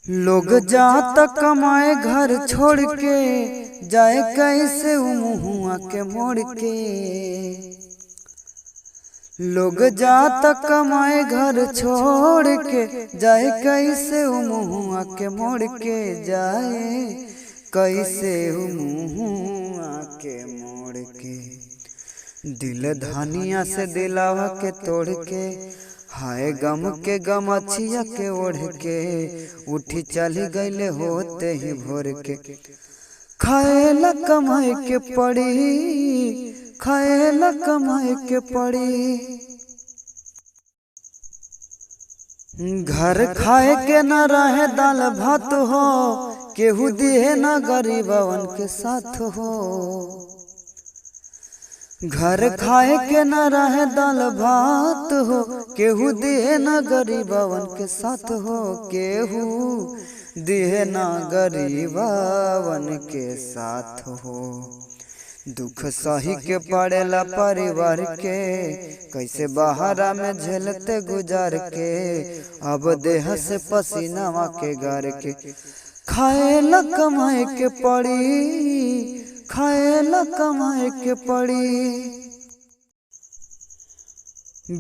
लोग जाता कमाए घर छोड़ के, जाए कैसे मुहुआ के मोड़ के। लोग जाता कमाए घर छोड़ के, जाए कैसे मुहुआ के मोड़ के। जाए कैसे मुहुआ के मोड़ के। दिल धनिया से दिलावा के तोड़ के, हाय गम के गमछिया के ओढ़ के। उठी चली गईले होते ही भोर के। खाएला कमाए के पड़ी, खाएला कमाए के पड़ी। घर खाए के न रहे दाल भात हो, केहू दिए न गरीबवन के साथ हो। घर खाए के न रहे दाल भात हो, केहू दिए न गरीबवन के साथ हो। केहू दिए न गरीबवन के साथ हो। दुख सही के पड़ेला परिवार के, कैसे बहारा में झेलते गुजार के। अब देह से पसीनावा के गार के, खाएला कमाए के पड़ी, खाएला कमाए के पड़ी।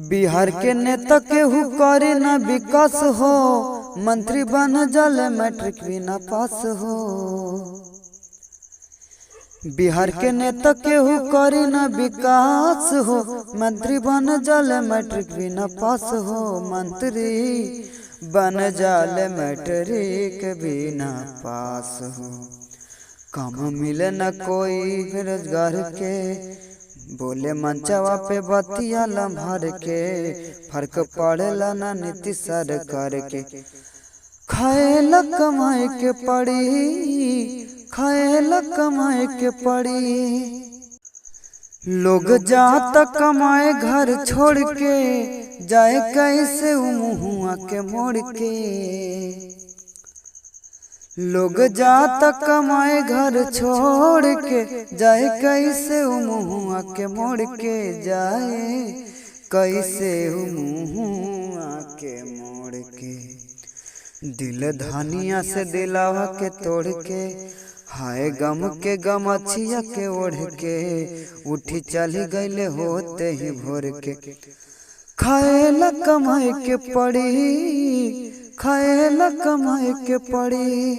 बिहार के नेता केहू करे न विकास हो, मंत्री बन जाले मैट्रिक भी न पास हो। बिहार के नेता केहू करे न विकास हो, मंत्री बन जाले मैट्रिक भी न पास हो। मंत्री बन जाले मैट्रिक भी न पास हो। काम मिले न कोई बेरोजगार के, बोले मंचवा पे बतिया लम्हार के। फर्क पड़ेला न नीति सरकार के, खाएला कमाए के पड़ी, खाएला कमाए के पड़ी। लोग जाता कमाए घर छोड़ के, जाए कैसे मुहुआ के मोड़ के। लोग जाता कमाए घर छोड़ के, जाए कैसे मुहुआ के मोड़ के। जाए कैसे मुहुआ के मोड़ के। दिल धनिया से दिलावा के तोड़ के, हाय गम के गमछिया के ओढ़ के। उठी चली गईले होते ही भोर के। खाएला कमाए के पड़ी, खाएला कमाए के पड़ी।